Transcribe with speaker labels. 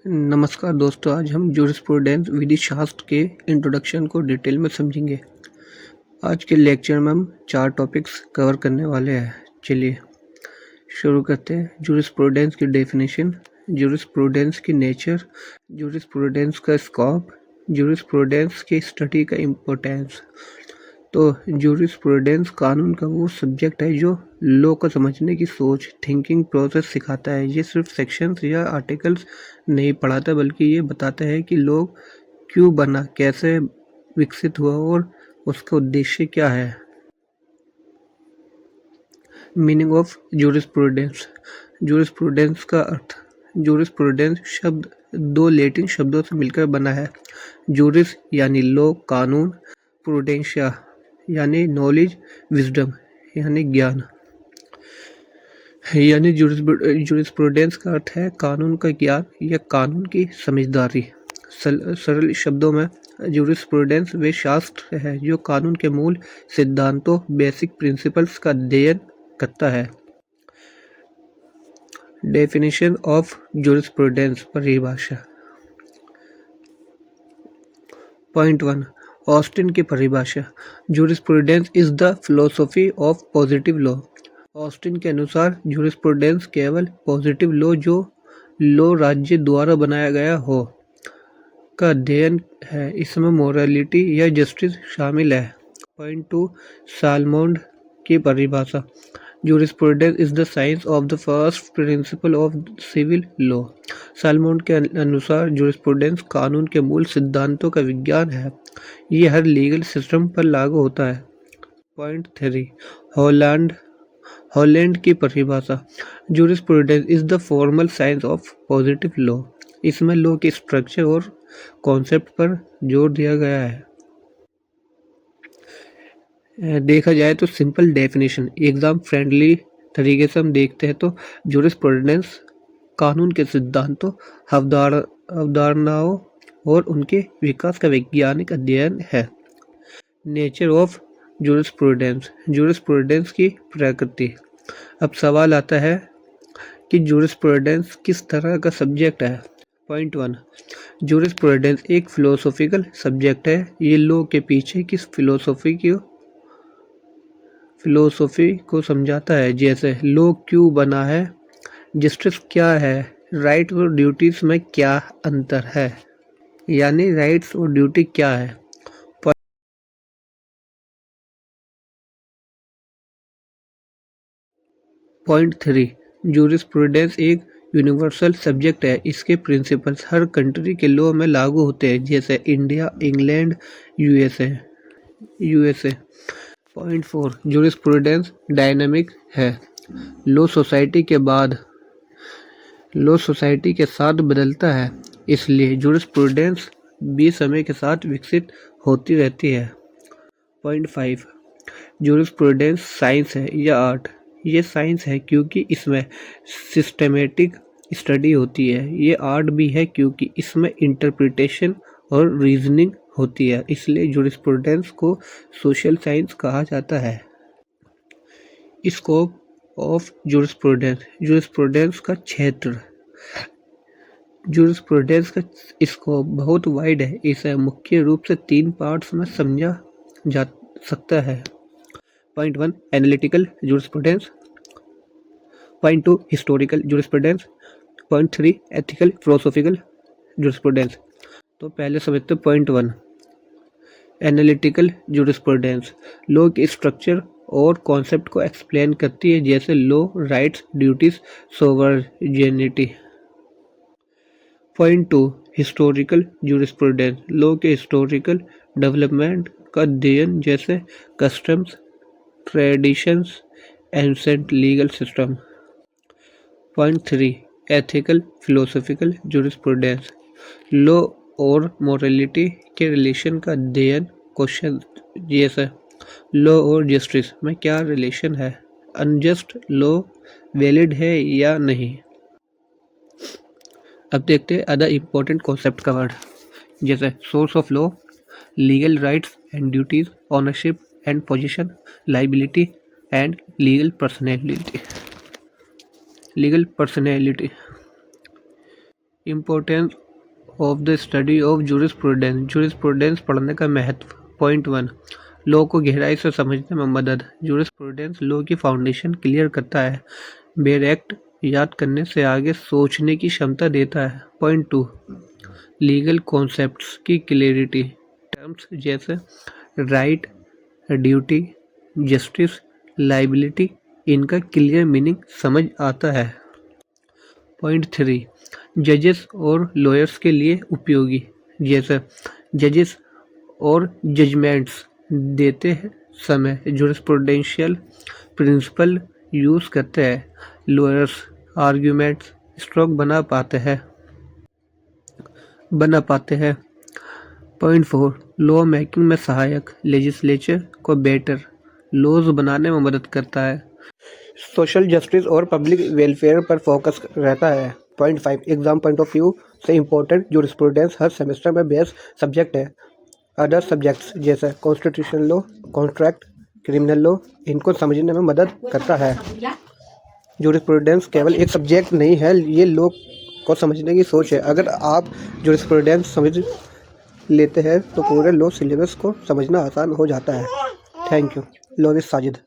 Speaker 1: नमस्कार दोस्तों, आज हम जूरिस्प्रूडेंस विधि शास्त्र के इंट्रोडक्शन को डिटेल में समझेंगे। आज के लेक्चर में हम 4 टॉपिक्स कवर करने वाले हैं। चलिए शुरू करते हैं। जूरिस्प्रूडेंस की डेफिनेशन, जूरिस्प्रूडेंस की नेचर, जूरिस्प्रूडेंस का स्कोप, जूरिस्प्रूडेंस की स्टडी का इम्पोर्टेंस। तो जूरिस्प्रूडेंस कानून का वो सब्जेक्ट है जो लॉ को समझने की सोच, थिंकिंग प्रोसेस सिखाता है। ये सिर्फ सेक्शंस या आर्टिकल्स नहीं पढ़ाता, बल्कि ये बताता है कि लॉ क्यों बना, कैसे विकसित हुआ और उसका उद्देश्य क्या है। Meaning of jurisprudence. जूरिस्प्रूडेंस का अर्थ। जूरिस्प्रूडेंस शब्द 2 लैटिन शब्दों से मिलकर बना है। जूरिस यानी लॉ, कानून, प्रूडेंशिया यानी नॉलेज, विजडम यानी ज्ञान। यानी जूरिस्प्रूडेंस का अर्थ है कानून का ज्ञान या कानून की समझदारी। सरल शब्दों में जूरिस्प्रूडेंस वे शास्त्र है जो कानून के मूल सिद्धांतों, बेसिक प्रिंसिपल्स का अध्ययन करता है। डेफिनेशन ऑफ जूरिस्प्रूडेंस, परिभाषा। पॉइंट 1, ऑस्टिन की परिभाषा। Jurisprudence is the philosophy of positive law. Austin के अनुसार जूरिस्प्रूडेंस केवल पॉजिटिव लॉ, जो लॉ राज्य द्वारा बनाया गया हो, का अध्ययन है। इसमें मोरालिटी या जस्टिस शामिल है। पॉइंट 2, सालमोंड की परिभाषा। Jurisprudence is the science of the first principle of civil law. Salmond के अनुसार जूरिस्प्रूडेंस कानून के मूल सिद्धांतों का विज्ञान है। ये हर लीगल सिस्टम पर लागू होता है। पॉइंट 3, हॉलैंड की परिभाषा। Jurisprudence is the formal science of positive law. इसमें लॉ के स्ट्रक्चर और कॉन्सेप्ट पर जोर दिया गया है। देखा जाए तो सिंपल डेफिनेशन, एग्जाम फ्रेंडली तरीके से हम देखते हैं तो जूरिस्प्रूडेंस कानून के सिद्धांतों, अवधारणाओं और उनके विकास का वैज्ञानिक अध्ययन है। नेचर ऑफ जूरिस्प्रूडेंस, जूरिस्प्रूडेंस की प्रकृति। अब सवाल आता है कि जूरिस्प्रूडेंस किस तरह का सब्जेक्ट है। पॉइंट 1, जूरिस्प्रूडेंस एक फिलोसॉफिकल सब्जेक्ट है। ये लॉ के पीछे किस फिलोसॉफी को समझाता है, जैसे लॉ क्यों बना है, जस्टिस क्या है, राइट और ड्यूटीज में क्या अंतर है, यानी राइट्स और ड्यूटी क्या है। पॉइंट 3, जूरिस्प्रूडेंस एक यूनिवर्सल सब्जेक्ट है। इसके प्रिंसिपल्स हर कंट्री के लॉ में लागू होते हैं, जैसे India, England, USA. Point 4, jurisprudence dynamic है। लॉ सोसाइटी के साथ बदलता है, इसलिए जूरिस्प्रूडेंस भी समय के साथ विकसित होती रहती है। पॉइंट 5, जूरिस्प्रूडेंस साइंस है या आर्ट। ये साइंस है क्योंकि इसमें सिस्टमेटिक स्टडी होती है। ये आर्ट भी है क्योंकि इसमें इंटरप्रिटेशन और रीजनिंग होती है। इसलिए जूरिस्प्रूडेंस को सोशल साइंस कहा जाता है। स्कोप ऑफ जूरिस्प्रूडेंस, जूरिस्प्रूडेंस का क्षेत्र। जूरिस्प्रूडेंस का स्कोप बहुत वाइड है। इसे मुख्य रूप से 3 पार्ट्स में समझा जा सकता है। Point 1, analytical jurisprudence. Point 2, historical jurisprudence. Point 3, ethical philosophical jurisprudence. तो पहले समझते हैं पॉइंट 1, एनालिटिकल जूरिस्प्रूडेंस। लॉ के स्ट्रक्चर और कॉन्सेप्ट को एक्सप्लेन करती है, जैसे law, rights, duties, sovereignty. Point 2, historical jurisprudence. Law के हिस्टोरिकल डेवलपमेंट का अध्ययन, जैसे customs, traditions, ancient legal system. Point 3, ethical philosophical jurisprudence. Law और मोरालिटी के रिलेशन का अध्ययन, क्वेश्चन जैसे लॉ और जस्टिस में क्या रिलेशन है, अनजस्ट लॉ वैलिड है या नहीं। अब देखते हैं अदर इम्पोर्टेंट कॉन्सेप्ट कवर्ड, जैसे source of law, legal rights and duties, ownership and position, liability and legal personality. Importance of the study of jurisprudence, jurisprudence पढ़ने का महत्व। पॉइंट 1, लॉ को गहराई से समझने में मदद। जूरिस्प्रूडेंस लॉ की फाउंडेशन क्लियर करता है। बेर एक्ट याद करने से आगे सोचने की क्षमता देता है। पॉइंट 2, लीगल कॉन्सेप्ट्स की क्लियरिटी। टर्म्स जैसे राइट, ड्यूटी, जस्टिस, लाइबिलिटी, इनका क्लियर मीनिंग समझ आता है। पॉइंट 3, जजेस और लॉयर्स के लिए उपयोगी। जैसे जजेस और जजमेंट्स देते समय जूरिस्प्रूडेंशियल प्रिंसिपल यूज़ करते हैं। लॉयर्स आर्ग्यूमेंट्स स्ट्रॉन्ग बना पाते हैं। पॉइंट 4, लॉ मेकिंग में सहायक। लेजिस्लेचर को बेटर लॉज बनाने में मदद करता है। सोशल जस्टिस और पब्लिक वेलफेयर पर फोकस रहता है। Point 5, exam point of view से इम्पोर्टेंट जूरिस्प्रूडेंस हर सेमेस्टर में बेस सब्जेक्ट है। अदर सब्जेक्ट्स जैसे constitutional law, contract, criminal law, इनको समझने में मदद करता है। जूरिस्प्रूडेंस केवल एक सब्जेक्ट नहीं है, ये लॉ को समझने की सोच है। अगर आप जूरिस्प्रूडेंस समझ लेते हैं तो पूरे लॉ सिलेबस को समझना आसान हो जाता है। Thank you. Law with Sajid.